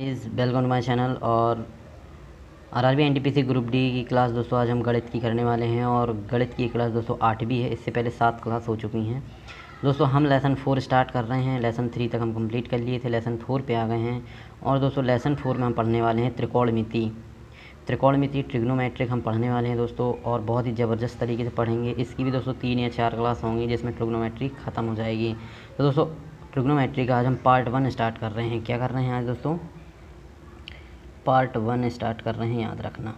Is welcome to my channel. और RRB NTPC group D की class दोस्तों आज हम गणित की करने वाले हैं। और गणित की क्लास दोस्तों 8वीं है। इससे पहले 7 क्लास हो चुकी हैं दोस्तों। हम लेसन 4 स्टार्ट कर रहे हैं। लेसन 3 तक हम कंप्लीट कर लिए थे, लेसन 4 पे आ गए हैं। और दोस्तों लेसन 4 में हम पढ़ने वाले हैं त्रिकोणमिति। ट्रिग्नोमेट्रिक हम पढ़ने वाले हैं दोस्तों, और बहुत ही ज़बरदस्त तरीके से पढ़ेंगे। इसकी भी दोस्तों 3 या 4 क्लास होंगी जिसमें ट्रिग्नोमेट्री ख़त्म हो जाएगी। तो दोस्तों ट्रिग्नोमेट्री का आज हम पार्ट 1 स्टार्ट कर रहे हैं। क्या कर रहे हैं आज दोस्तों? पार्ट 1 स्टार्ट कर रहे हैं, याद रखना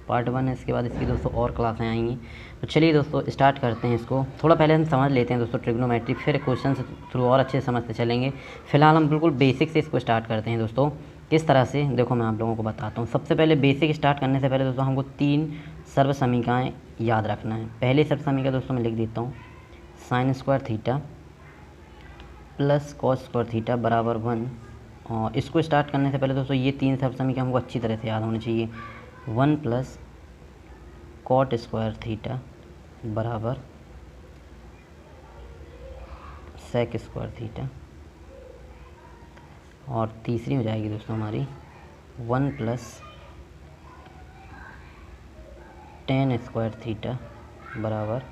पार्ट 1 है। इसके बाद इसकी दोस्तों और क्लासें आएंगी। तो चलिए दोस्तों स्टार्ट करते हैं इसको। थोड़ा पहले हम समझ लेते हैं दोस्तों ट्रिग्नोमेट्री, फिर क्वेश्चन थ्रू और अच्छे से समझते चलेंगे। फिलहाल हम बिल्कुल बेसिक से इसको स्टार्ट करते हैं दोस्तों। किस तरह से देखो मैं आप लोगों को बताता हूँ। सबसे पहले बेसिक स्टार्ट करने से पहले दोस्तों हमको 3 सर्व समीकरण याद रखना है। पहली सर्व समीकरण दोस्तों मैं लिख देता हूँ, sign square theta plus cos square theta बराबर 1। और इसको स्टार्ट करने से पहले दोस्तों ये 3 सर्व समीकरण हमको अच्छी तरह से याद होनी चाहिए। 1 प्लस कॉट स्क्वायर थीटा बराबर सेक स्क्वायर थीटा। और तीसरी हो जाएगी दोस्तों हमारी 1 प्लस टेन स्क्वायर थीटा बराबर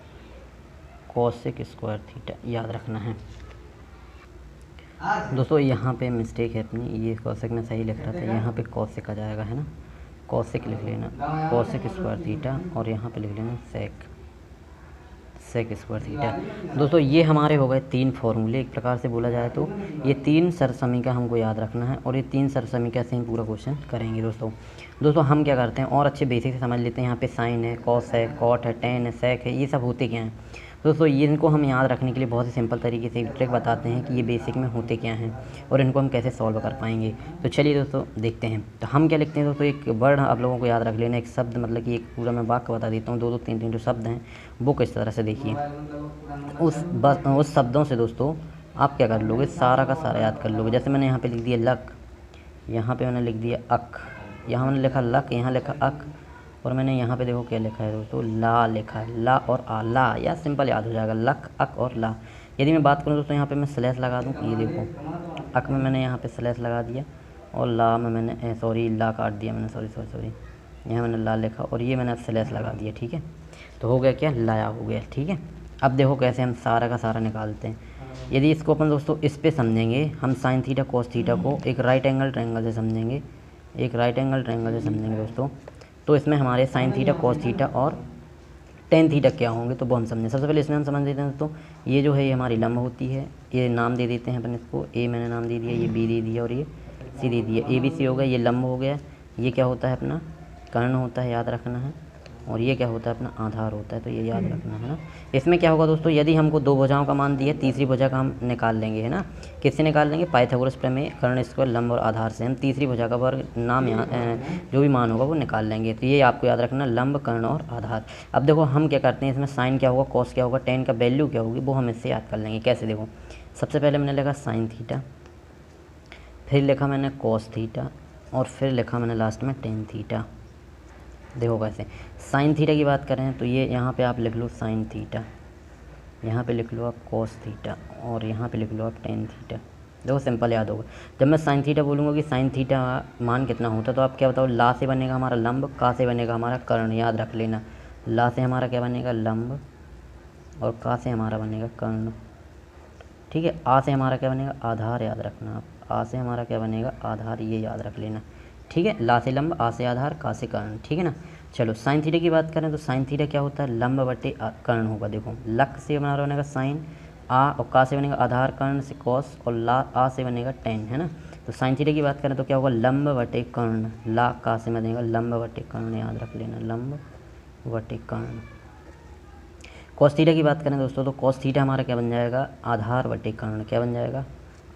कोसेक स्क्वायर थीटा। याद रखना है दोस्तों। यहाँ पे मिस्टेक है अपनी, ये कोसेक में सही लिख रहा था, यहाँ पे कोसेक आ जाएगा, है ना। कोसेक लिख लेना, कोसेक स्क्वायर थीटा, और यहाँ पे लिख लेना सेक स्क्वायर थीटा। दोस्तों ये हमारे हो गए 3 फॉर्मूले। एक प्रकार से बोला जाए तो ये 3 सर्व समीकरण हमको याद रखना है, और ये 3 सर्व समीकरण से हम पूरा क्वेश्चन करेंगे दोस्तों हम क्या करते हैं और अच्छे बेसिक से समझ लेते हैं। यहाँ पे साइन है, कॉस है, कॉट है, टेन है, सेक है, ये सब होते क्या हैं दोस्तों। ये इनको हम याद रखने के लिए बहुत ही सिंपल तरीके से ट्रिक बताते हैं कि ये बेसिक में होते क्या हैं और इनको हम कैसे सॉल्व कर पाएंगे। तो चलिए दोस्तों देखते हैं। तो हम क्या लिखते हैं दोस्तों, एक वर्ड आप लोगों को याद रख लेना, एक शब्द, मतलब कि एक पूरा मैं वाक्य बता देता हूँ। 2-2 3-3 जो शब्द हैं वो किस तरह से देखिए। उस शब्दों से दोस्तों आप क्या कर लोगे, सारा का सारा याद कर लोगे। जैसे मैंने यहाँ पे लिख दिया लक, यहाँ पे मैंने लिख दिया अक, यहाँ मैंने लिखा लक, यहाँ लिखा अक, और मैंने यहाँ पे देखो क्या लिखा है दोस्तों, ला लिखा है। ला और आ, ला या सिंपल याद हो जाएगा, लक, अक और ला। यदि मैं बात करूँ दोस्तों यहाँ पे मैं स्लैश लगा दूँ, ये देखो अक में मैंने यहाँ पे स्लैश लगा दिया, और ला में मैंने सॉरी ला काट दिया मैंने, सॉरी यहाँ मैंने ला लिखा और ये मैंने स्लैश लगा दिया, ठीक है। तो हो गया क्या, लाया हो गया, ठीक है। अब देखो कैसे हम सारा का सारा निकालते हैं। यदि इसको अपन दोस्तों इस पे समझेंगे, हम साइन थीटा कोस थीटा को एक राइट एंगल ट्रायंगल से समझेंगे, एक राइट एंगल ट्रायंगल से समझेंगे दोस्तों। तो इसमें हमारे साइन थीटा कोस थीटा और टेन थीटा क्या होंगे तो वो हम समझें। सबसे पहले इसमें हम समझ लेते हैं दोस्तों, ये जो है ये हमारी लंब होती है। ये नाम दे देते हैं अपन इसको, ए मैंने नाम दे दिया, ये बी दे दिया और ये सी दे दिया। ए बी सी हो गया, ये लंब हो गया। ये क्या होता है अपना कर्ण होता है, याद रखना है। और ये क्या होता है अपना आधार होता है, तो ये याद रखना है ना। इसमें क्या होगा दोस्तों, यदि हमको 2 भुजाओं का मान दिया, तीसरी भुजा का हम निकाल लेंगे, है ना। किससे निकाल लेंगे, पाइथागोरस प्रमेय, कर्ण स्क्वायर, लंब और आधार से हम तीसरी भुजा का वर्ग नाम यहाँ जो भी मान होगा वो निकाल लेंगे। तो ये आपको याद रखना, लंब, कर्ण और आधार। अब देखो हम क्या करते हैं, इसमें साइन क्या होगा, कॉस क्या होगा, टेन का वैल्यू क्या होगी, वो हम इससे याद कर लेंगे। कैसे देखो, सबसे पहले मैंने लिखा साइन थीटा, फिर लिखा मैंने कॉस थीटा, और फिर लिखा मैंने लास्ट में टेन थीटा। देखो कैसे, साइन थीटा की बात करें तो ये यहाँ पे आप लिख लो साइन थीटा, यहाँ पे लिख लो आप कॉस थीटा, और यहाँ पे लिख लो आप टेन थीटा। देखो सिंपल याद होगा। जब मैं साइन थीटा बोलूँगा कि साइन थीटा मान कितना होता है, तो आप क्या बताओ, ला से बनेगा हमारा लंब, का से बनेगा हमारा कर्ण, याद रख लेना। ला से हमारा क्या बनेगा, लंब, और का से हमारा बनेगा कर्ण, ठीक है। आ से हमारा क्या बनेगा, आधार, याद रखना आप। आ से हमारा क्या बनेगा, आधार, ये याद रख लेना, ठीक है। ला से लंब, आ से आधार, का से कर्ण, ठीक है ना। चलो साइन थीटा की बात करें तो साइन थीटा क्या होता है, लंब बटे कर्ण होगा। देखो लक से हमारा बनेगा साइन, आ और का से बनेगा आधार, कर्ण से कॉस, और ला आ से बनेगा टेन, है ना। तो साइन थीटा की बात करें तो क्या होगा, लंब बटे कर्ण, ला का से बनेगा लंब बटे कर्ण, याद रख लेना, लंब बटे कर्ण। कॉस थीटा की बात करें दोस्तों तो कॉस थीटा हमारा क्या बन जाएगा, आधार बटे कर्ण, क्या बन जाएगा,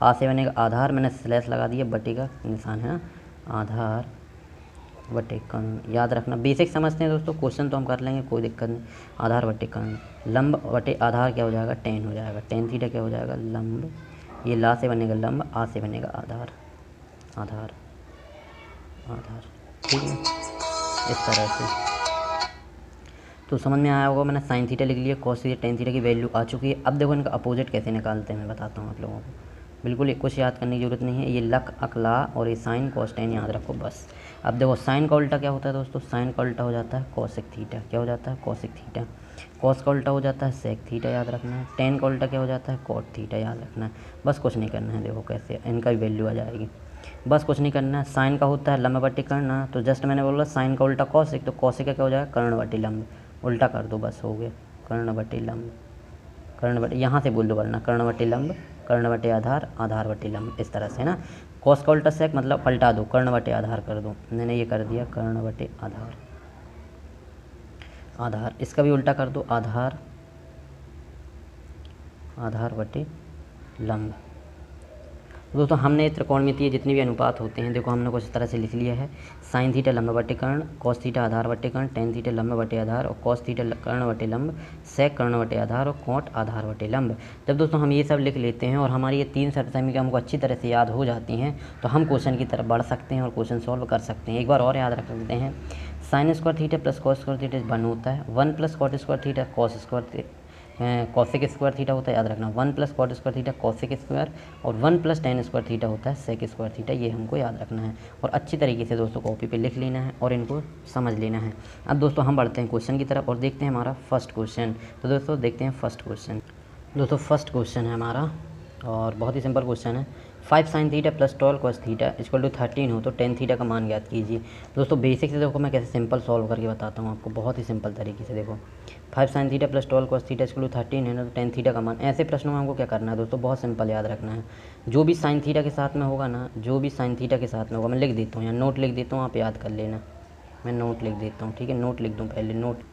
आ से बनेगा आधार, मैंने स्लैश लगा दिया, बटे का निशान है ना, आधार बटे कर्ण, याद रखना। बेसिक समझते हैं दोस्तों, क्वेश्चन तो हम कर लेंगे, कोई दिक्कत नहीं। आधार बटे कर्ण, लंब बटे आधार क्या हो जाएगा, टेन हो जाएगा। टेन थीटा क्या हो जाएगा, लंब, ये ला से बनेगा लंब, आ से बनेगा आधार, आधार, आधार, ठीक है इस तरह से। तो समझ में आया होगा, मैंने साइन थीटा लिख लिया, कॉस थीटा, टेन थीटा की वैल्यू आ चुकी है। अब देखो इनका अपोजिट कैसे निकालते हैं मैं बताता हूँ आप लोगों को। बिल्कुल कुछ याद करने की ज़रूरत नहीं है। ये लक अकला और ये साइन कॉस टेन याद रखो बस। अब देखो साइन का उल्टा क्या होता है दोस्तों, साइन का उल्टा हो जाता है कॉसेक थीटा। क्या हो जाता है, कॉसेक थीटा। कॉस का उल्टा हो जाता है सेक थीटा, याद रखना है। टेन का उल्टा क्या हो जाता है, कॉट थीटा, याद रखना है। बस कुछ नहीं करना है, देखो कैसे इनका भी वैल्यू आ जाएगी। बस कुछ नहीं करना है। साइन का होता है लंब बटे कर्ण, तो जस्ट मैंने बोला साइन का उल्टा कॉसेक, तो कॉसेक का क्या हो जाएगा, कर्ण बटे लंब। उल्टा कर दो बस, हो गया कर्ण बटे लंब। कर्ण बटे यहाँ से बोल दो वरना कर्ण बटे लंब, कर्ण बटे आधार, आधार बटे लंब, इस तरह से ना। कॉस का उल्टा सेक मतलब पलटा दो, कर्ण बटे आधार कर दो। मैंने ये कर दिया कर्ण बटे आधार, आधार। इसका भी उल्टा कर दो, आधार, आधार बटे लंब। दोस्तों हमने त्रिकोणमितीय जितने भी अनुपात होते हैं देखो हमने कुछ इस तरह से लिख लिया है। साइन थीटा लंब बटे कर्ण, कॉस थीटा आधार बटे कर्ण, टेन थीटा लंब बटे आधार और कॉस थीटा कर्ण बटे लंब, सेक कर्ण बटे आधार और कॉट आधार बटे लंब। जब दोस्तों हम ये सब लिख लेते हैं और हमारी ये तीन सरसमीका हमको अच्छी तरह से याद हो जाती हैं तो हम क्वेश्चन की तरफ बढ़ सकते हैं और क्वेश्चन सॉल्व कर सकते हैं। एक बार और याद रख लेते हैं, sine square theta plus cos square theta 1 होता है, 1 plus cot square theta cos square cosec square theta होता है, याद रखना। 1 plus cot square theta cosec square और 1 प्लस टेन स्क्वायर थीटा होता है सेक स्क्वायर थीटा। ये हमको याद रखना है और अच्छी तरीके से दोस्तों कॉपी पे लिख लेना है और इनको समझ लेना है। अब दोस्तों हम बढ़ते हैं क्वेश्चन की तरफ और देखते हैं हमारा फर्स्ट क्वेश्चन। तो दोस्तों देखते हैं फर्स्ट क्वेश्चन। दोस्तों फर्स्ट क्वेश्चन है हमारा और बहुत ही सिंपल क्वेश्चन है। 5 sine theta plus 12 cos theta equal to 13 हो तो टेन थीटा का मान ज्ञात कीजिए। दोस्तों बेसिक से देखो मैं कैसे सिंपल सॉल्व करके बताता हूँ आपको, बहुत ही सिंपल तरीके से। देखो 5 sine theta plus 12 cos theta equal to 13 है ना, तो टेन थीटा का मान। ऐसे प्रश्नों में हमको क्या करना है दोस्तों, बहुत सिंपल याद रखना है। जो भी साइन थीटा के साथ में होगा ना, जो भी साइन थीटा के साथ में होगा, मैं लिख देता हूँ या नोट लिख देता हूँ, आप याद कर लेना। मैं नोट लिख देता हूँ, ठीक है, नोट लिख दूँ पहले। नोट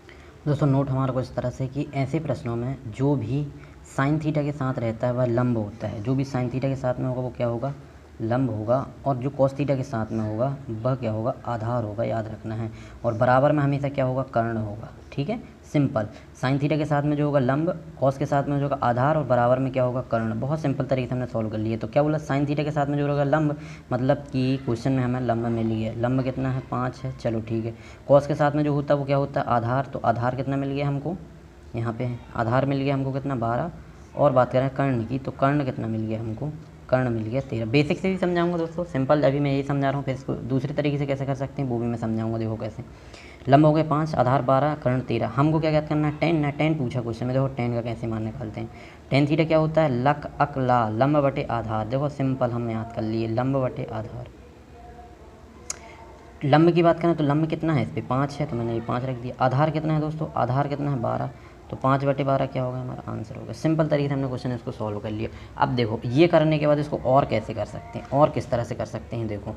दोस्तों नोट हमारा कुछ इस तरह से कि ऐसे प्रश्नों में जो भी साइन थीटा के साथ रहता है वह लंब होता है। जो भी साइन थीटा के साथ में होगा वो क्या होगा, लंब होगा। और जो कॉस थीटा के साथ में होगा वह क्या होगा, आधार होगा, याद रखना है। और बराबर में हमेशा क्या होगा, कर्ण होगा। ठीक है, सिंपल। साइन थीटा के साथ में जो होगा लंब, कॉस के साथ में जो होगा आधार और बराबर में क्या होगा, कर्ण। बहुत सिंपल तरीके से हमने सॉल्व कर लिया। तो क्या बोला, साइन थीटा के साथ में जो होगा लंब, मतलब कि क्वेश्चन में हमें लंब मिल गया। लंब कितना है, 5 है, चलो ठीक है। कॉस के साथ में जो होता है वो क्या होता है, आधार। तो आधार कितना मिल गया हमको, यहाँ पे आधार मिल गया हमको कितना, 12। और बात करें कर्ण की, तो कर्ण कितना मिल गया हमको, कर्ण मिल गया 13। बेसिक से भी समझाऊंगा दोस्तों, सिंपल अभी मैं यही समझा रहा हूँ, फिर इसको दूसरे तरीके से कैसे कर सकते हैं वो भी मैं समझाऊंगा। देखो कैसे, लंब हो गए 5, आधार 12, कर्ण 13। हमको क्या याद करना है, 10 ना। 10 पूछा क्वेश्चन में, देखो 10 का कैसे मान निकालते हैं। टेन थीटा क्या होता है, लक अक ला, लंब बटे आधार। देखो सिंपल हम याद कर लिए, लंब बटे आधार। लंब की बात करें तो लंब कितना है, इस पर 5 है तो मैंने ये 5 रख दिया। आधार कितना है दोस्तों, आधार कितना है 12, तो 5 बटे 12 क्या होगा, हमारा आंसर होगा। सिंपल तरीके से हमने क्वेश्चन इसको सॉल्व कर लिया। अब देखो ये करने के बाद इसको और कैसे कर सकते हैं, और किस तरह से कर सकते हैं। देखो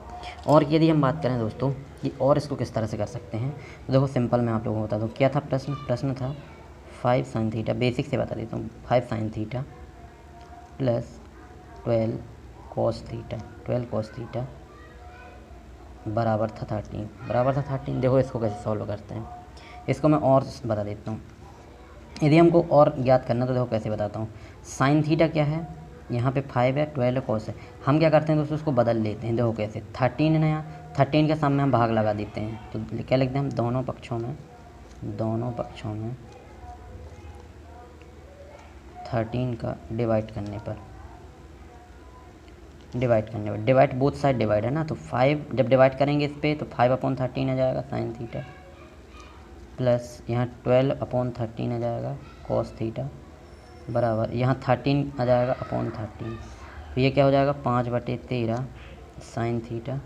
और यदि हम बात करें दोस्तों कि और इसको किस तरह से कर सकते हैं, तो देखो सिंपल मैं आप लोगों को बता दूँ क्या था प्रश्न था 5 साइन थीटा। बेसिक से बता देता हूँ, 5 sine theta plus 12 cos theta, 12 cos theta बराबर था 13, बराबर था 13। देखो इसको कैसे सॉल्व करते हैं, इसको मैं और बता देता हूँ। यदि हमको और याद करना तो देखो कैसे बताता हूँ। साइन थीटा क्या है, यहाँ पे 5 है, 12 कॉस है। हम क्या करते हैं दोस्तों, उसको बदल लेते हैं। देखो कैसे, 13 है ना, यहाँ 13 के सामने हम भाग लगा देते हैं, तो क्या लिखते हैं हम, दोनों पक्षों में 13 का डिवाइड करने पर, डिवाइड बोथ साइड डिवाइड है ना, तो 5 जब डिवाइड करेंगे इस पर तो 5/13 आ जाएगा साइन थीटा, प्लस यहाँ 12/13 आ जाएगा कॉस थीटा, बराबर यहाँ 13 आ जाएगा अपॉन 13। तो ये क्या हो जाएगा, 5/13 sign theta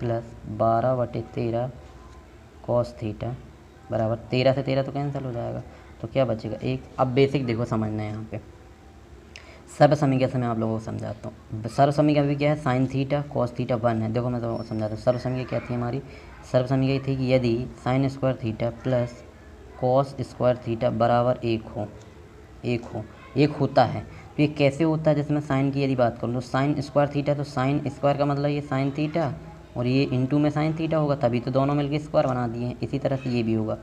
plus 12/13 cos theta, बराबर 13 से 13 तो कैंसिल हो जाएगा, तो क्या बचेगा 1। अब बेसिक देखो समझना है, यहाँ पे सर्व समीकरण से मैं आप लोगों को समझाता हूँ। सर्व समीकरण भी क्या है, साइन थीटा कॉस थीटा 1 है। देखो मैं तो समझाता हूँ। सर्व समीकरण क्या थी हमारी, सर्व समीकरण थी कि यदि sign square theta plus cos square theta बराबर 1 होता है। तो ये कैसे होता है, जैसे मैं साइन की यदि बात करूँ तो साइन स्क्वायर थीटा, तो साइन स्क्वायर का मतलब ये साइन थीटा और ये इंटू में साइन थीटा होगा, तभी तो दोनों मिलकर स्क्वायर बना दिए हैं। इसी तरह से ये भी होगा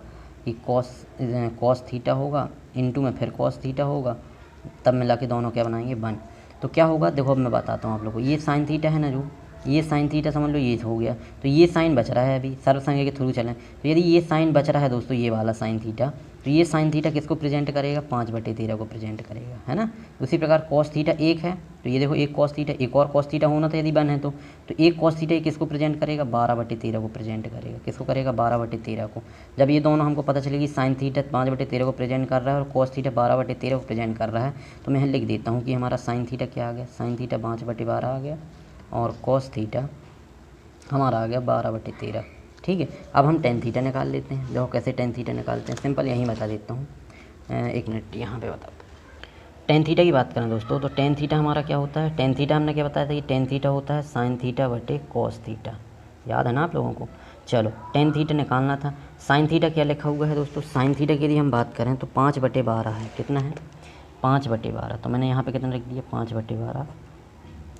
कि कॉस थीटा होगा, इंटू में फिर कॉस थीटा होगा, तब मिला के दोनों क्या बनाएंगे 1। तो क्या होगा, देखो अब मैं बताता हूँ आप लोगों को। ये साइन थीटा है ना, जो ये साइन थीटा समझ लो ये हो गया, तो ये साइन बच रहा है, अभी सर्वसंज्ञा के थ्रू चलें तो यदि ये साइन बच रहा है दोस्तों ये वाला साइन थीटा, तो ये साइन थीटा किसको प्रेजेंट करेगा, 5/13 को प्रेजेंट करेगा, है ना। उसी प्रकार कॉस थीटा 1 है, तो ये देखो एक कॉस थीटा, एक और कॉस थीटा होना था यदि 1 है तो एक कॉस थीटा किसको प्रेजेंट करेगा, 12/13 को प्रेजेंट करेगा, किसको करेगा, 12/13 को। जब ये दोनों हमको पता चलेगी साइन थीटा 5/13 को प्रेजेंट कर रहा है और कॉस थीटा 12/13 को प्रेजेंट कर रहा है, तो मैं लिख देता हूँ कि हमारा साइन थीटा क्या आ गया, साइन थीटा 5/12 आ गया और कॉस थीटा हमारा आ गया 12/13। ठीक है, अब हम टेन थीटा निकाल लेते हैं। देखो कैसे टेन थीटा निकालते हैं, सिंपल यहीं बता देता हूँ, एक मिनट यहाँ पे बताता हूँ। टेन थीटा की बात करें दोस्तों, तो टेन थीटा हमारा क्या होता है, टेन थीटा हमने क्या बताया था कि टेन थीटा होता है साइन थीटा बटे कॉस थीटा, याद है ना आप लोगों को। चलो टेन थीटा निकालना था, साइन थीटा क्या लिखा हुआ है दोस्तों, साइन थीटा की यदि हम बात करें तो 5/12 है, कितना है 5/12, तो मैंने यहाँ पे कितना रख दिया 5/12।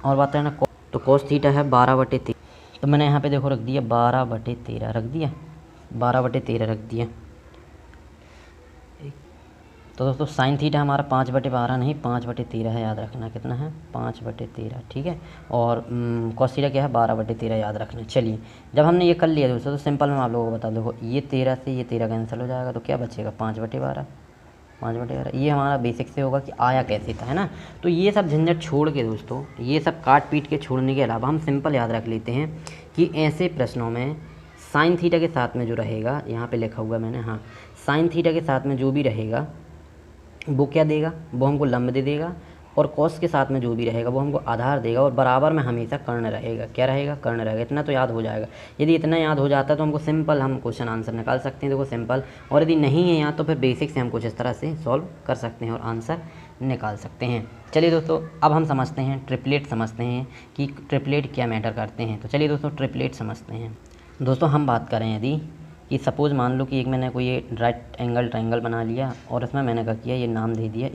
और बात है ना तो कॉस थीटा है 12/13, तो मैंने यहाँ पे देखो रख दिया 12/13 रख दिया, 12/13 रख दिया। तो दोस्तों साइन थीटा हमारा 5/12 नहीं 5/13 है, याद रखना कितना है 5/13, ठीक है। और कॉस थीटा क्या है 12/13, याद रखना। चलिए जब हमने ये कर लिया दोस्तों, तो सिंपल मैं आप लोगों को बता दो, ये 13 से ये 13 कैंसिल हो जाएगा, तो क्या बचेगा 5/12, 5/12। ये हमारा बेसिक से होगा कि आया कैसे था, है ना। तो ये सब झंझट छोड़ के दोस्तों, ये सब काट पीट के छोड़ने के अलावा हम सिंपल याद रख लेते हैं कि ऐसे प्रश्नों में साइन थीटा के साथ में जो रहेगा, यहाँ पे लिखा हुआ मैंने, हाँ साइन थीटा के साथ में जो भी रहेगा वो क्या देगा, वो हमको लंब दे देगा, और कॉस के साथ में जो भी रहेगा वो हमको आधार देगा, और बराबर में हमेशा कर्ण रहेगा, क्या रहेगा, कर्ण रहेगा। इतना तो याद हो जाएगा, यदि इतना याद हो जाता है तो हमको सिंपल हम क्वेश्चन आंसर निकाल सकते हैं, देखो सिंपल। और यदि नहीं है यहाँ तो फिर बेसिक से हम कुछ इस तरह से सॉल्व कर सकते हैं और आंसर निकाल सकते हैं। चलिए दोस्तों अब हम समझते हैं ट्रिपलेट, समझते हैं कि ट्रिपलेट क्या मैटर करते हैं। तो चलिए दोस्तों ट्रिपलेट समझते हैं। दोस्तों हम बात करें यदि कि सपोज़ मान लो कि एक मैंने कोई ये राइट एंगल ट्रायंगल बना लिया और इसमें मैंने क्या किया, ये नाम दे दिया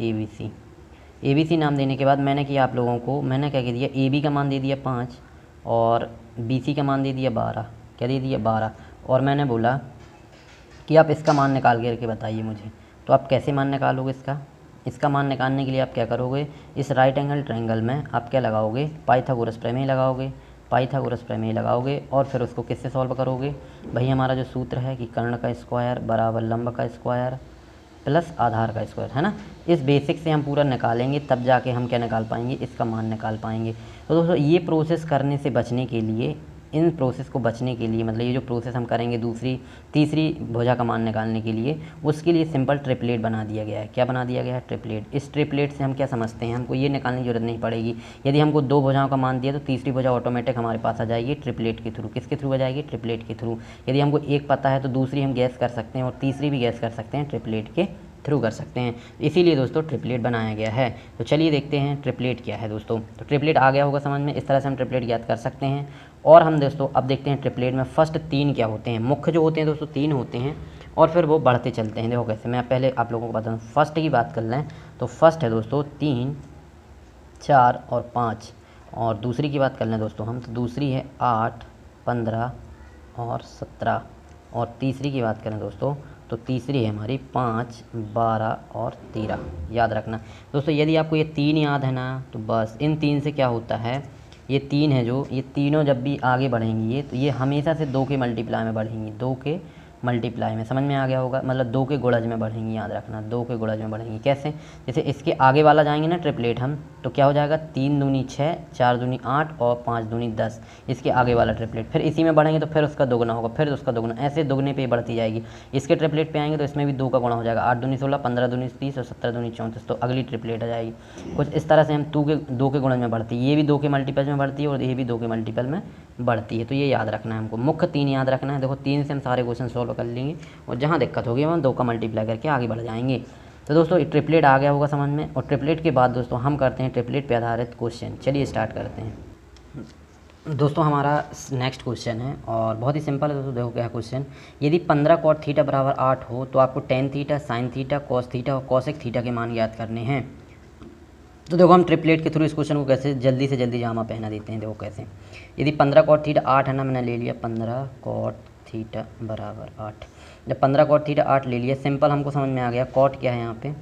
ABC नाम देने के बाद मैंने किया आप लोगों को, मैंने क्या कह दिया, AB का मान दे दिया 5 और BC का मान दे दिया 12, क्या दे दिया 12, और मैंने बोला कि आप इसका मान निकाल के बताइए मुझे। तो आप कैसे मान निकालोगे इसका मान निकालने के लिए आप क्या करोगे, इस राइट एंगल ट्रायंगल में आप क्या लगाओगे, पाइथागोरस प्रमेय लगाओगे, पाइथागोरस प्रमेय लगाओगे और फिर उसको किससे सॉल्व करोगे, भाई हमारा जो सूत्र है कि कर्ण का स्क्वायर बराबर लंब का स्क्वायर प्लस आधार का स्क्वायर, है ना। इस बेसिक से हम पूरा निकालेंगे तब जाके हम क्या निकाल पाएंगे, इसका मान निकाल पाएंगे। तो दोस्तों ये प्रोसेस करने से बचने के लिए, इन प्रोसेस को बचने के लिए, मतलब ये जो प्रोसेस हम करेंगे दूसरी तीसरी भुजा का मान निकालने के लिए, उसके लिए सिंपल ट्रिपलेट बना दिया गया है। क्या बना दिया गया है, ट्रिपलेट। इस ट्रिपलेट से हम क्या समझते हैं, हमको ये निकालने की जरूरत नहीं पड़ेगी। यदि हमको 2 भुजाओं का मान दिया तो तीसरी भुजा ऑटोमेटिक हमारे पास आ जाएगी ट्रिपलेट के थ्रू। किसके थ्रू आ जाएगी, ट्रिपलेट के थ्रू। यदि हमको एक पता है तो दूसरी हम गैस कर सकते हैं और तीसरी भी गैस कर सकते हैं, ट्रिपलेट के थ्रू कर सकते हैं। इसीलिए दोस्तों ट्रिपलेट बनाया गया है। तो चलिए देखते हैं ट्रिपलेट क्या है दोस्तों। तो ट्रिपलेट आ गया होगा समझ में, इस तरह से हम ट्रिपलेट याद कर सकते हैं। और हम दोस्तों अब देखते हैं ट्रिपलेट में फर्स्ट 3 क्या होते हैं, मुख्य जो होते हैं दोस्तों 3 होते हैं और फिर वो बढ़ते चलते हैं। देखो कैसे, मैं पहले आप लोगों को बता दूँ, फर्स्ट की बात कर लें तो फर्स्ट है दोस्तों 3, 4 और 5। और दूसरी की बात कर लें दोस्तों हम, तो दूसरी है 8, 15 और 17। और तीसरी की बात करें दोस्तों तो तीसरी है हमारी 5, 12 और 13। याद रखना दोस्तों, यदि आपको ये 3 याद है ना तो बस इन 3 से क्या होता है, ये 3 है जो, ये तीनों जब भी आगे बढ़ेंगी ये, तो ये हमेशा से 2 के मल्टीप्लाई में बढ़ेंगी, 2 के मल्टीप्लाई में, समझ में आ गया होगा, मतलब 2 के गुणज में बढ़ेंगी। याद रखना 2 के गुणज में बढ़ेंगी। कैसे, जैसे इसके आगे वाला जाएंगे ना ट्रिपलेट हम, तो क्या हो जाएगा 3 दूनी 6, 4 दूनी 8 और 5 दूनी 10। इसके आगे वाला ट्रिपलेट फिर इसी में बढ़ेंगे तो फिर उसका दोगुना होगा, फिर उसका दोगुना, ऐसे दोगुने पे बढ़ती जाएगी। इसके ट्रिपलेट पे आएंगे तो इसमें भी 2 का गुणा हो जाएगा, 8 दूनी 16, 15 दूनी 30 और 17 दूनी 34। तो अगली ट्रिपलेट आ जाएगी। कुछ इस तरह से हम 2 के गुणज में बढ़ती है, ये भी 2 के मल्टीपल में बढ़ती है और ये भी 2 के मल्टीपल में बढ़ती है। तो ये याद रखना है हमको, मुख्य 3 याद रखना है। देखो 3 से हम सारे क्वेश्चन सॉल्व कर लेंगे और जहाँ दिक्कत होगी हम 2 का मल्टीप्लाई करके आगे बढ़ जाएंगे। तो दोस्तों ट्रिपलेट आ गया होगा समझ में। और ट्रिपलेट के बाद दोस्तों हम करते हैं ट्रिपलेट पे आधारित क्वेश्चन। चलिए स्टार्ट करते हैं दोस्तों। हमारा नेक्स्ट क्वेश्चन है और बहुत ही सिंपल है दोस्तों। देखो क्या क्वेश्चन, यदि 15 cot थीटा बराबर 8 हो तो आपको tan theta, sin theta, cos theta और cosec थीटा के मान ज्ञात करने हैं। तो देखो हम ट्रिपलेट के थ्रू इस क्वेश्चन को कैसे जल्दी से जल्दी जामा पहना देते हैं। देखो कैसे, यदि 15 cot थीटा 8 है ना, मैंने ले लिया 15 cot थीटा बराबर 8। जब 15 cot थीटा 8 ले लिया, सिंपल हमको समझ में आ गया कॉट क्या है, यहाँ पे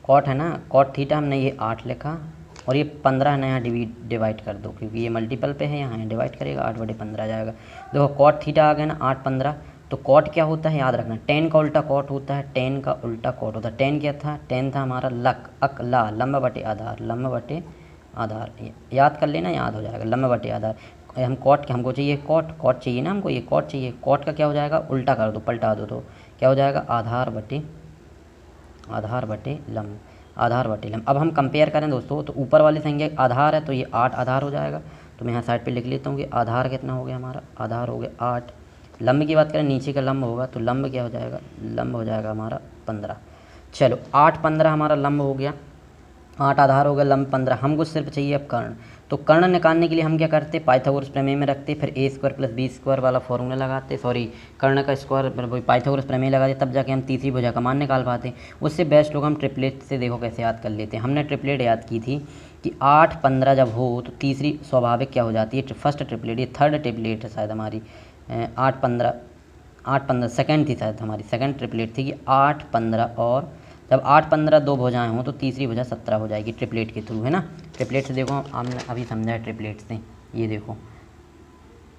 कॉट है ना, कॉट थीटा हमने ये 8 लिखा और ये 15 नया डिवाइड कर दो, क्योंकि ये मल्टीपल पे है, यहाँ डिवाइड करेगा 8/15 आ जाएगा। देखो कॉट थीटा आ गया ना 8/15। तो कॉट क्या होता है याद रखना, टेन का उल्टा कॉट होता है, टेन का उल्टा कॉट होता है। टेन क्या था, टेन था हमारा लक अक ला, लंब बटे आधार, लंब बटे आधार, याद कर लेना, याद हो जाएगा, लंब बटे आधार। हम कॉट, हमको चाहिए कॉट, कॉट चाहिए ना हमको, ये कॉट चाहिए, कॉट का क्या हो जाएगा, उल्टा कर दो, पलटा दो, तो क्या हो जाएगा, आधार बटे लंब, आधार बटे लंब। अब हम कंपेयर करें दोस्तों, तो ऊपर वाली संख्या आधार है तो ये 8 आधार हो जाएगा। तो मैं यहाँ साइड पे लिख लेता हूँ कि आधार कितना हो गया हमारा, आधार हो गया 8। लंब की बात करें, नीचे का लंब होगा, तो लंब क्या हो जाएगा, लंब हो जाएगा हमारा 15। चलो 8/15 हमारा लंब हो गया, 8 आधार हो गया, लंब 15। हमको सिर्फ चाहिए अब कर्ण। तो कर्ण निकालने के लिए हम क्या करते, पाइथागोरस प्रमेय में रखते, फिर a² + b² वाला फॉर्मूला लगाते, सॉरी कर्ण का स्क्वायर पाइथागोरस प्रमेय लगाते, तब जाके हम तीसरी भुजा का मान निकाल पाते। उससे बेस्ट होगा हम ट्रिपलेट से, देखो कैसे याद कर लेते हैं। हमने ट्रिपलेट याद की थी कि 8/15 जब हो तो तीसरी स्वाभाविक क्या हो जाती है, फर्स्ट ट्रिपलेट, ये थर्ड ट्रिपलेट है शायद हमारी, 8/15 सेकेंड थी शायद हमारी, सेकेंड ट्रिपलेट थी कि 8/15, और जब 8/15 दो भुजाएं हों तो तीसरी भुजा 17 हो जाएगी ट्रिपलेट के थ्रू, है ना। ट्रिपलेट से देखो हमने अभी समझा है ट्रिपलेट से, ये देखो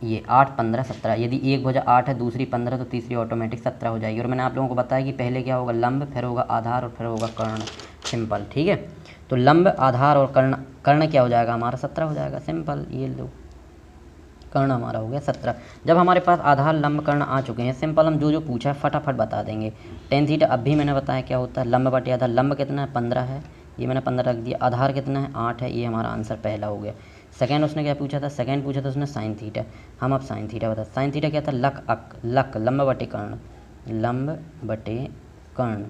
ये 8/15 17, यदि एक भुजा 8 है दूसरी 15 तो तीसरी ऑटोमेटिक 17 हो जाएगी। और मैंने आप लोगों को बताया कि पहले क्या होगा, लंब, फिर होगा आधार और फिर होगा कर्ण, सिंपल, ठीक है। तो लंब, आधार और कर्ण, कर्ण क्या हो जाएगा हमारा 17 हो जाएगा, सिंपल, ये लो कर्ण हमारा हो गया 17। जब हमारे पास आधार, लंब, कर्ण आ चुके हैं, सिंपल हम जो पूछा है फटाफट बता देंगे। टेन थीटा अब भी मैंने बताया क्या होता है, लंब बटे आधार, लंब कितना है 15 है, ये मैंने 15 रख दिया, आधार कितना है 8 है, ये हमारा आंसर पहला हो गया। सेकंड उसने क्या पूछा था, सेकंड पूछा था उसने साइन थीटा, हम अब साइन थीटा बता, साइन थीटा क्या था, लक अक लक, लंब बटे कर्ण, लंब बटे कर्ण,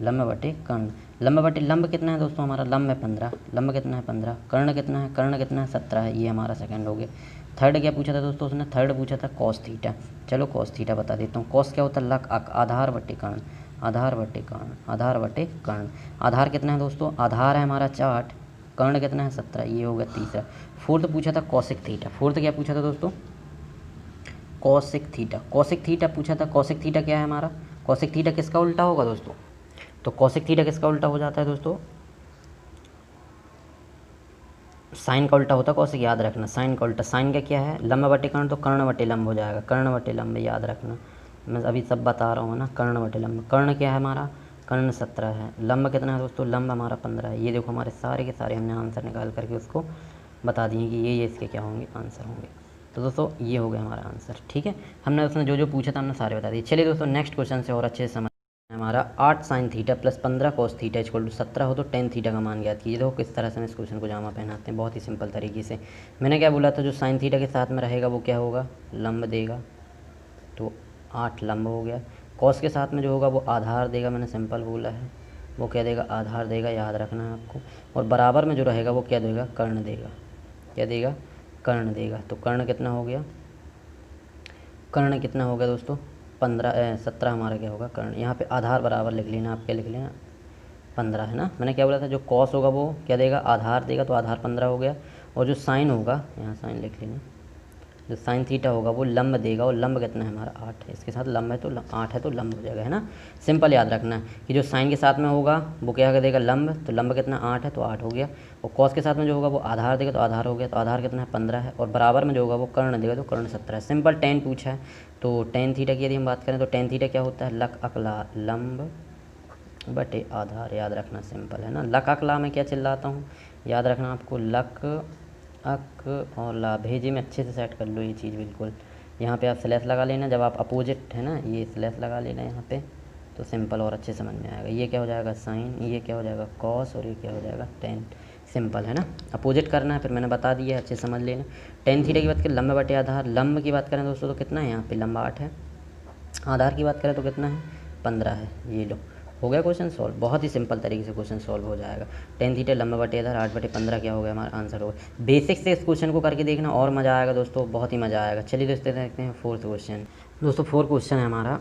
लंब बटे कर्ण, लंब बटे लंब कितना है दोस्तों हमारा, लंब है 15, लंब कितना है 15, कर्ण कितना है, कर्ण कितना है 17 है, ये हमारा सेकंड हो गया। थर्ड क्या पूछा था दोस्तों उसने, थर्ड पूछा था कॉस थीटा। चलो कॉस थीटा बता देता हूँ, कॉस क्या होता है, लक अक आधार बटे कर्ण, आधार बटे कर्ण, आधार बटे कर्ण। आधार कितना है दोस्तों, आधार है हमारा 4, कर्ण कितना है 17, ये हो गया तीसरा। फोर्थ पूछा था कॉसिक थीटा, फोर्थ क्या पूछा था दोस्तों, कॉसिक थीटा, कॉसिक थीटा पूछा था। कॉसिक थीटा क्या है हमारा, कॉसिक थीटा किसका उल्टा होगा दोस्तों, तो कॉसिक थीटा किसका उल्टा हो जाता है दोस्तों, साइन का उल्टा होता है कॉसिक, याद रखना, साइन का उल्टा, साइन का क्या है, लंब बटे कर्ण, तो कर्ण बटे लंब हो जाएगा, कर्ण बटे लंब, याद रखना, मैं अभी सब बता रहा हूँ ना, कर्ण बटे लंब। कर्ण क्या है हमारा, कर्ण 17 है, लंब कितना है दोस्तों, लंब हमारा 15 है। ये देखो हमारे सारे के सारे हमने आंसर निकाल करके उसको बता दिए कि ये इसके क्या होंगे, आंसर होंगे। तो दोस्तों ये हो गया हमारा आंसर, ठीक है। हमने उसने जो पूछा था हमने सारे बता दिए। चलिए दोस्तों नेक्स्ट क्वेश्चन से और अच्छे से समझ, हमारा 8 sine theta plus 15 cos theta equal to 17 हो तो टेन थीटा का मान ज्ञात कीजिए। देखो किस तरह से हम इस क्वेश्चन को जामा पहनाते हैं, बहुत ही सिंपल तरीके से। मैंने क्या बोला था, जो साइन थीटा के साथ में रहेगा वो क्या होगा, लंब देगा, तो 8 लंब हो गया। कॉस के साथ में जो होगा वो आधार देगा, मैंने सिंपल बोला है, वो क्या देगा, आधार देगा, याद रखना है आपको। और बराबर में जो रहेगा वो क्या देगा, कर्ण देगा, क्या देगा, कर्ण देगा। तो कर्ण कितना हो गया, कर्ण कितना हो गया दोस्तों, 17 हमारा क्या होगा कर्ण। यहाँ पे आधार बराबर लिख लेना, आप क्या लिख लेना 15 है ना। मैंने क्या बोला था, जो कॉस होगा वो क्या देगा, आधार देगा, तो आधार 15 हो गया। और जो साइन होगा, यहाँ साइन लिख लेना, जो साइन थीटा होगा वो लंब देगा, और लंब कितना है हमारा 8 है, इसके साथ लंब है तो 8 है तो लंब हो जाएगा, है ना। सिंपल याद रखना है कि जो साइन के साथ में होगा वो क्या देगा, लंब, तो लंब कितना 8 है तो 8 हो गया। और कॉस के साथ में जो होगा वो आधार देगा, तो आधार हो गया, तो आधार कितना है 15 है। और बराबर में जो होगा वो कर्ण देगा, तो कर्ण 17 है। सिंपल टेन पूछा है, तो टेन थीटा की यदि हम बात करें तो टेन थीटा क्या होता है, लक अकला लंब बटे आधार, याद रखना, सिंपल है ना। लक अकला में क्या चिल्लाता हूँ, याद रखना आपको, लक अक और ला, भेजे में अच्छे से सेट कर लो ये चीज़ बिल्कुल। यहाँ पे आप स्लैश लगा लेना, जब आप अपोजिट है ना, ये स्लैश लगा लेना यहाँ पे, तो सिंपल और अच्छे समझ में आएगा। ये क्या हो जाएगा साइन, ये क्या हो जाएगा कॉस, और ये क्या हो जाएगा टेन, सिंपल है ना। अपोजिट करना है, फिर मैंने बता दिया, अच्छे समझ लेना। टेन थीटा की बात करें, लंब बटे आधार, लंब की बात करें दोस्तों तो कितना है यहाँ पे, लंबा 8 है, आधार की बात करें तो कितना है 15 है। ये लो हो गया क्वेश्चन सॉल्व, बहुत ही सिंपल तरीके से क्वेश्चन सॉल्व हो जाएगा। टेन थीटा लंबा बटे आधार 8/15 क्या हो गया हमारा आंसर हो गया। बेसिक से इस क्वेश्चन को करके देखना और मज़ा आएगा दोस्तों, बहुत ही मज़ा आएगा। चलिए दोस्तों देखते हैं फोर्थ क्वेश्चन। दोस्तों फोर्थ क्वेश्चन है हमारा,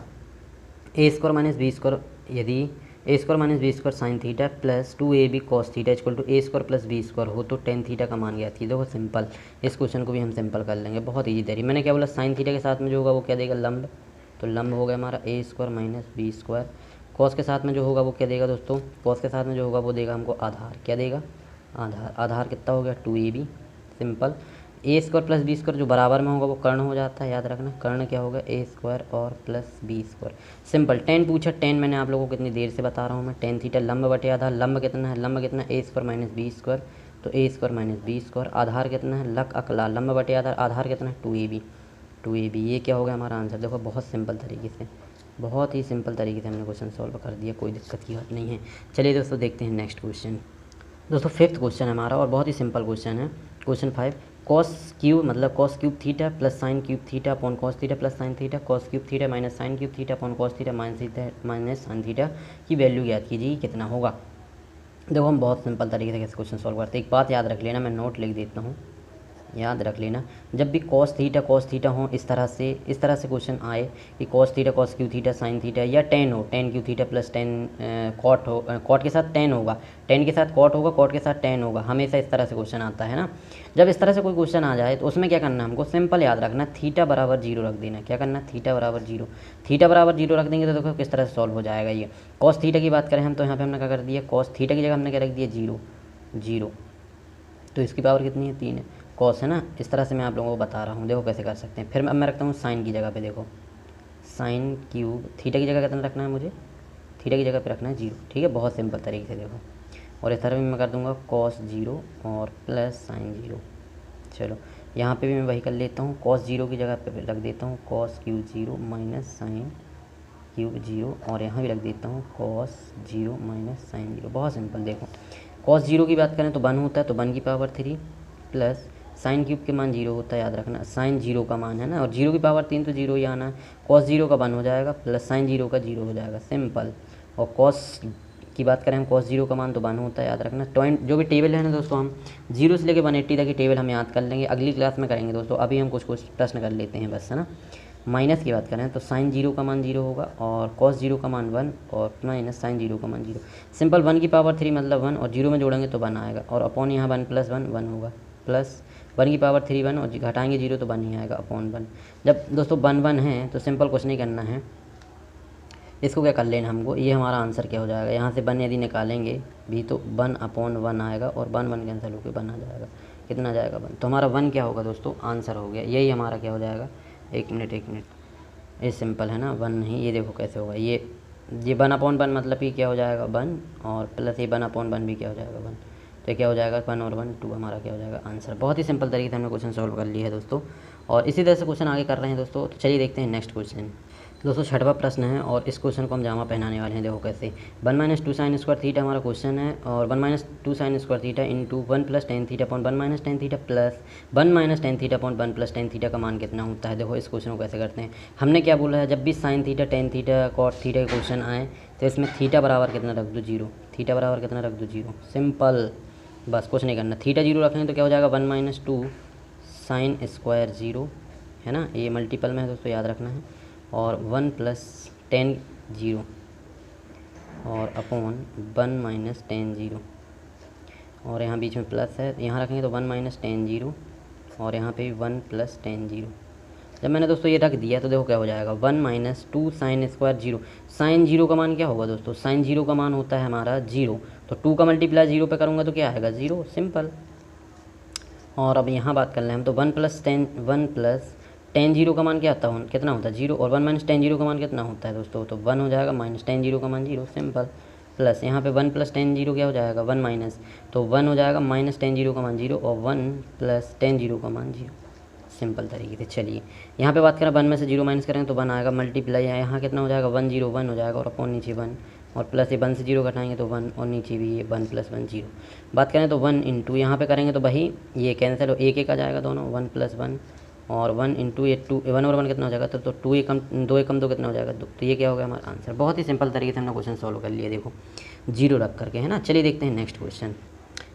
a² - b², यदि a² - b² sine theta plus 2ab cos theta equal to a² + b² हो तो टेन थीटा का मान ज्ञात कीजिए। देखो सिंपल, इस क्वेश्चन को भी हम सिंपल कर लेंगे, बहुत ईजी तरीके। मैंने क्या बोला, साइन थीटा के साथ में जो होगा वो क्या देगा, लंब, तो लंब हो गया हमारा a² - b²। कॉस के साथ में जो होगा वो क्या देगा दोस्तों, कॉस के साथ में जो होगा वो देगा हमको आधार, क्या देगा, आधार कितना हो गया 2ab। सिंपल। ए स्क्वायर प्लस बी स्क्वायर जो बराबर में होगा वो कर्ण हो जाता है, याद रखना। कर्ण क्या होगा ए स्क्वायर और plus B square. Simple. Tan पूछा, टेन मैंने आप लोगों को कितनी देर से बता रहा हूँ मैं। टेन थीटा लंब बटे आधार। लंब कितना है, लंब कितना ए स्क्वायर माइनस बी स्क्वायर, तो ए स्क्वायर माइनस बी स्क्वायर। आधार कितना है, लक अकला लंब बटे आधार। आधार कितना है 2ab। ये क्या हो गया हमारा आंसर। देखो बहुत सिंपल तरीके से, बहुत ही सिंपल तरीके से हमने क्वेश्चन सॉल्व कर दिया, कोई दिक्कत की बात नहीं है। चलिए दोस्तों देखते हैं नेक्स्ट क्वेश्चन। दोस्तों फिफ्थ क्वेश्चन है हमारा और बहुत ही सिंपल क्वेश्चन है। क्वेश्चन 5, कॉस क्यूब मतलब cos cube theta plus sine cube theta upon cos theta plus sine theta, cos cube theta minus sine cube theta upon cos theta minus sine theta की value ज्ञात कीजिए, कितना होगा। देखो हम बहुत सिंपल तरीके से कैसे क्वेश्चन सॉल्व करते हैं। एक बात याद रख लेना, मैं नोट लिख देता हूँ, याद रख लेना। जब भी कॉस थीटा हो इस तरह से क्वेश्चन आए कि cos theta cos Q theta sine theta, या टेन हो tan Q theta plus tan cot हो, कॉट के साथ टेन होगा, टेन के साथ कॉट होगा, कॉट के साथ टेन होगा, हमेशा इस तरह से क्वेश्चन आता है ना। जब इस तरह से कोई क्वेश्चन आ जाए तो उसमें क्या करना है हमको, सिंपल याद रखना, थीटा बराबर जीरो रख देना। क्या करना, थीटा बराबर जीरो। थीटा बराबर जीरो रख देंगे तो देखो किस तरह से सॉल्व हो जाएगा ये। कॉस थीटा की बात करें हम तो यहाँ पे हमने क्या कर दिया, कॉस थीटा की जगह हमने क्या रख दिया, जीरो। तो इसकी पावर कितनी है, 3 है। कॉस है ना, इस तरह से मैं आप लोगों को बता रहा हूँ, देखो कैसे कर सकते हैं। फिर अब मैं रखता हूँ साइन की जगह पे, देखो साइन क्यूब, थीटा की जगह कितना रखना है मुझे, थीटा की जगह पे रखना है 0, ठीक है। बहुत सिंपल तरीके से देखो। और इस तरह भी मैं कर दूँगा कॉस 0 और प्लस साइन 0। चलो यहाँ पे भी मैं वही कर लेता हूँ, कॉस 0 की जगह पे रख देता हूँ cos cube 0 minus sine cube 0, और यहाँ भी रख देता हूँ कॉस 0 माइनस साइन 0। बहुत सिंपल। देखो कॉस 0 की बात करें तो 1 होता है, तो 1 की पावर 3 प्लस साइन क्यूब के मान 0 होता है, याद रखना। साइन 0 का मान है ना, और 0 की पावर 3 तो 0 ही आना है। कॉस 0 का 1 हो जाएगा प्लस साइन 0 का 0 हो जाएगा, सिंपल। और कॉस की बात करें हम, कॉस 0 का मान तो 1 होता है, याद रखना। जो भी टेबल है ना दोस्तों, हम 0 से लेकर 180 तक की टेबल हम याद कर लेंगे, अगली क्लास में करेंगे दोस्तों। अभी हम कुछ प्रश्न कर लेते हैं बस, है ना। माइनस की बात करें तो साइन 0 का मान 0 होगा, और कॉस 0 का मान 1, और माइनस साइन 0 का मान 0। सिंपल। 1 की पावर 3 मतलब 1, और 0 में जोड़ेंगे तो 1 आएगा, और अपॉन यहाँ 1 प्लस 1 होगा, प्लस 1 की पावर 3 1, और घटाएंगे 0 तो 1 ही आएगा अपॉन 1। जब दोस्तों 1 है तो सिंपल कुछ नहीं करना है, इसको क्या कर लेना हमको, ये हमारा आंसर क्या हो जाएगा। यहाँ से 1 यदि निकालेंगे भी तो 1 अपॉन 1 आएगा, और 1 कैंसिल होकर 1 आ जाएगा। कितना आ जाएगा 1, तो हमारा 1 क्या होगा दोस्तों, आंसर हो गया। यही हमारा क्या हो जाएगा, एक मिनट, ये सिंपल है ना, 1 नहीं, ये देखो कैसे होगा। ये 1 अपॉन 1 मतलब कि क्या हो जाएगा 1, और प्लस ये 1 अपॉन 1 भी क्या हो जाएगा 1, तो क्या हो जाएगा 1 और 1 2, हमारा क्या हो जाएगा आंसर। बहुत ही सिंपल तरीके से हमने क्वेश्चन सॉल्व कर लिया है दोस्तों, और इसी तरह से क्वेश्चन आगे कर रहे हैं दोस्तों। तो चलिए देखते हैं नेक्स्ट क्वेश्चन। दोस्तों 6वां प्रश्न है, और इस क्वेश्चन को हम जामा पहनाने वाले हैं। देखो कैसे, 1 माइनस 2 साइन स्क्वायर थीटा हमारा क्वेश्चन है, और 1 minus 2 sign square theta into 1 plus tan theta upon 1 minus tan theta plus 1 minus tan theta upon 1 plus tan theta का मान कितना होता है। देखो इस क्वेश्चन को कैसे करते हैं, हमने क्या बोला है, जब भी sine theta tan theta cot theta के क्वेश्चन आए तो इसमें थीटा बराबर कितना रख दो, 0। थीटा बराबर कितना रख दो, 0, सिंपल। बस कुछ नहीं करना, थीटा 0 रखेंगे तो क्या हो जाएगा 1 माइनस 2 साइन स्क्वायर 0, है ना, ये मल्टीपल में है दोस्तों, याद रखना है। और 1 प्लस टेन 0, और अपॉन 1 माइनस टेन 0, और यहाँ बीच में प्लस है, यहाँ रखेंगे तो 1 माइनस टेन 0, और यहाँ पे 1 प्लस टेन 0। जब मैंने दोस्तों ये रख दिया तो देखो क्या हो जाएगा, 1 माइनस 2 साइन स्क्वायर 0। साइन 0 का मान क्या होगा दोस्तों, साइन 0 का मान होता है हमारा 0, तो 2 का मल्टीप्लाई 0 पे करूँगा तो क्या आएगा 0, सिंपल। और अब यहाँ बात कर लें हम तो 1 प्लस टेन 0 का मान क्या आता है, कितना होता है 0, और 1 माइनस टेन 0 का मान कितना होता है दोस्तों, तो 1 हो जाएगा, माइनस टेन 0 का मान 0, सिंपल। प्लस यहाँ पे 1 प्लस टेन 0 क्या हो जाएगा 1 माइनस, तो 1 हो जाएगा माइनस टेन 0 का मान 0, और 1 प्लस टेन 0 का मान 0, सिंपल तरीके से। चलिए यहाँ पे बात करें 1 में से 0 माइनस करेंगे तो 1 आएगा, मल्टीप्लाई है, यहाँ कितना हो जाएगा 1 0 1 हो जाएगा, और अपॉन नीचे 1, और प्लस ये 1 से 0 घटाएंगे तो 1, और नीचे भी ये 1 प्लस 1 0। बात करें तो 1 इंटू यहाँ पे करेंगे तो भाई ये कैंसिल हो, एक आ जाएगा दोनों, 1 प्लस 1, और 1 इंटू ये 2, 1 और 1 कितना हो जाएगा, तो 2 एकम 2 कितना हो जाएगा 2, तो ये क्या हो गया हमारा आंसर। बहुत ही सिंपल तरीके से हमने क्वेश्चन सॉल्व कर लिया, देखो 0 रख करके, है ना। चलिए देखते हैं नेक्स्ट क्वेश्चन।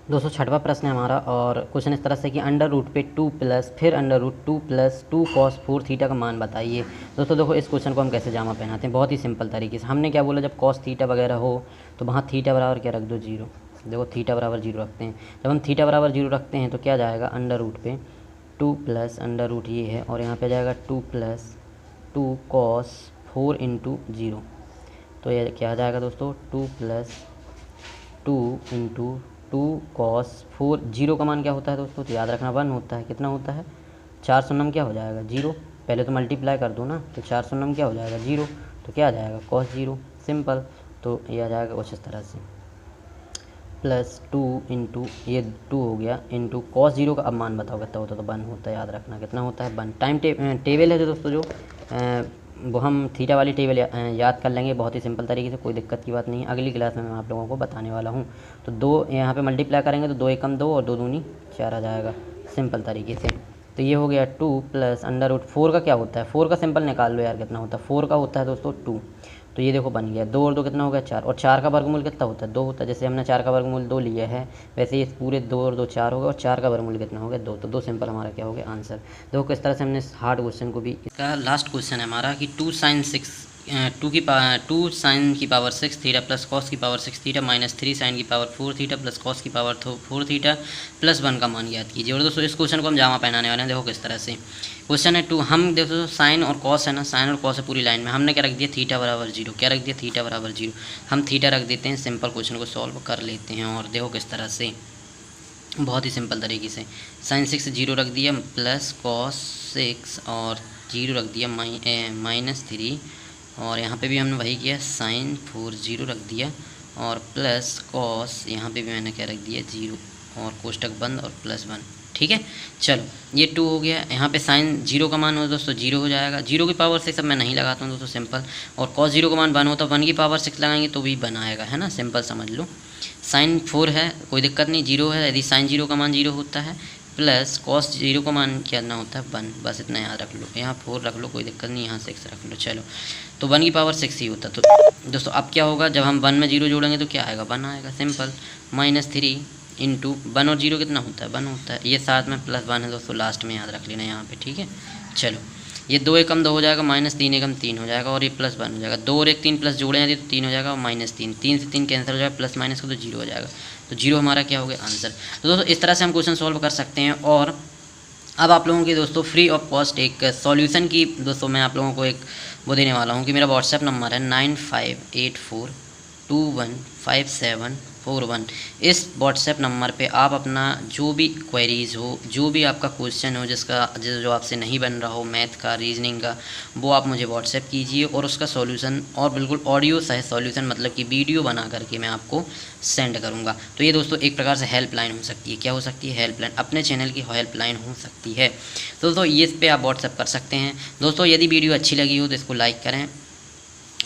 दोस्तों 6वां प्रश्न है हमारा, और क्वेश्चन इस तरह से कि अंडर रूट पे 2 प्लस फिर under root 2 plus 2 cos 4 theta का मान बताइए। दोस्तों देखो इस क्वेश्चन को हम कैसे जामा पहनाते हैं, बहुत ही सिंपल तरीके से। हमने क्या बोला, जब कॉस थीटा वगैरह हो तो वहाँ थीटा बराबर क्या रख दो 0। देखो थीटा बराबर 0 रखते हैं, जब हम थीटा बराबर 0 रखते हैं तो क्या जाएगा अंडर रूट पे 2 प्लस अंडर रूट ये है, और यहाँ पे जाएगा 2 प्लस 2 कॉस 4 इंटू 0, तो ये क्या आ जाएगा दोस्तों 2 प्लस 2 इंटू 2 cos 4, 0 का मान क्या होता है दोस्तों, तो याद रखना 1 होता है। कितना होता है, 4 शून्यम क्या हो जाएगा 0, पहले तो मल्टीप्लाई कर दो ना, तो 4 शून्यम क्या हो जाएगा 0, तो क्या आ जाएगा cos 0, सिंपल। तो ये आ जाएगा कुछ इस तरह से, प्लस 2 इंटू ये 2 हो गया इंटू cos 0 का अब मान बताओ कितना होता है, तो 1 होता है, याद रखना कितना होता है 1। टाइम टेबल है जो दोस्तों जो वो हम थीटा वाली टेबल याद कर लेंगे बहुत ही सिंपल तरीके से, कोई दिक्कत की बात नहीं है। अगली क्लास में मैं आप लोगों को बताने वाला हूँ। तो 2 यहाँ पे मल्टीप्लाई करेंगे तो 2 एकम 2 और 2 दूनी 4 आ जाएगा सिंपल तरीके से। तो ये हो गया 2 प्लस अंडर रूट 4 का क्या होता है, 4 का सिंपल निकाल लो यार, कितना होता है 4 का होता है दोस्तों 2। तो ये देखो बन गया 2 और 2 कितना हो गया 4, और 4 का वर्गमूल कितना होता है 2 होता है। जैसे हमने 4 का वर्गमूल 2 लिया है, वैसे ये पूरे 2 और 2 4 हो गया, और 4 का वर्गमूल कितना हो गया 2, तो 2 सिंपल हमारा क्या हो गया आंसर। देखो किस तरह से हमने हार्ड क्वेश्चन को भी। इसका लास्ट क्वेश्चन है हमारा कि 2 sin की पावर 6 थीटा प्लस कॉस की पावर 6 थीटा माइनस 3 sin की पावर 4 थीटा प्लस कॉस की पावर 4 थीटा प्लस 1 का मान याद कीजिए। और दोस्तों इस क्वेश्चन को हम जामा पहनाने वाले हैं। देखो किस तरह से क्वेश्चन है 2, हम देखो साइन और कॉस है ना, साइन और कॉस है पूरी लाइन में, हमने क्या रख दिया थीटा बराबर 0, क्या रख दिया थीटा बराबर 0, हम थीटा रख देते हैं, सिंपल क्वेश्चन को सॉल्व कर लेते हैं। और देखो किस तरह से बहुत ही सिंपल तरीके से साइन 6 0 रख दिया प्लस कॉस 6 और 0 रख दिया माइनस 3, और यहाँ पे भी हमने वही किया साइन 4 0 रख दिया और प्लस कॉस, यहाँ पे भी मैंने क्या रख दिया 0 और कोष्टक बंद और प्लस 1। ठीक है, चलो ये 2 हो गया। यहाँ पे साइन 0 का मान हो दोस्तों 0 हो जाएगा, 0 की पावर 6 अब मैं नहीं लगाता हूँ दोस्तों सिंपल, और कॉस 0 का मान 1 होता है, 1 की पावर 6 लगाएंगे तो भी 1 आएगा, है ना, सिंपल समझ लो। साइन 4 है कोई दिक्कत नहीं, 0 है, यदि साइन 0 का मान 0 होता है प्लस कॉस 0 का मान क्या ना होता है 1, बस इतना याद रख लो। यहाँ 4 रख लो कोई दिक्कत नहीं, यहाँ 6 रख लो, चलो तो 1 की पावर 6 ही होता। तो दोस्तों अब क्या होगा, जब हम 1 में 0 जोड़ेंगे तो क्या आएगा 1 आएगा सिंपल, माइनस 3 इंटू 1 और 0 कितना होता है 1 होता है, ये साथ में प्लस 1 है दोस्तों, लास्ट में याद रख लेना यहाँ पे। ठीक है, चलो ये 2 एकम 2 हो जाएगा, माइनस 3 एकम 3 हो जाएगा, और ये प्लस 1 हो जाएगा, 2 और 1 3 प्लस जोड़े हैं तो 3 हो जाएगा, और माइनस 3 3 से 3 कैंसिल हो जाएगा, प्लस माइनस का तो 0 हो जाएगा, तो 0 हमारा क्या हो गया आंसर। तो दोस्तों इस तरह से हम क्वेश्चन सॉल्व कर सकते हैं। और अब आप लोगों के दोस्तों फ्री ऑफ कॉस्ट एक सॉल्यूशन की दोस्तों मैं आप लोगों को एक वो देने वाला हूँ कि मेरा व्हाट्सएप नंबर है 9584215741। इस व्हाट्सएप नंबर पे आप अपना जो भी क्वेरीज़ हो, जो भी आपका क्वेश्चन हो, जो आपसे नहीं बन रहा हो, मैथ का, रीजनिंग का, वो आप मुझे व्हाट्सएप कीजिए और उसका सॉल्यूशन, और बिल्कुल ऑडियो सहित सॉल्यूशन मतलब कि वीडियो बना करके मैं आपको सेंड करूंगा। तो ये दोस्तों एक प्रकार से हेल्पलाइन हो सकती है, क्या हो सकती है हेल्पलाइन, अपने चैनल की हेल्पलाइन हो सकती है। तो दोस्तों ये इस पर आप व्हाट्सएप कर सकते हैं। दोस्तों यदि वीडियो अच्छी लगी हो तो इसको लाइक करें,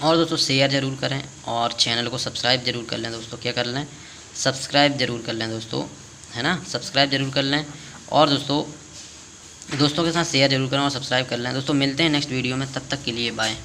और दोस्तों शेयर ज़रूर करें, और चैनल को सब्सक्राइब ज़रूर कर लें दोस्तों, क्या कर लें सब्सक्राइब ज़रूर कर लें दोस्तों, है ना, सब्सक्राइब ज़रूर कर लें, और दोस्तों के साथ शेयर ज़रूर करें और सब्सक्राइब कर लें। दोस्तों मिलते हैं नेक्स्ट वीडियो में, तब तक के लिए बाय।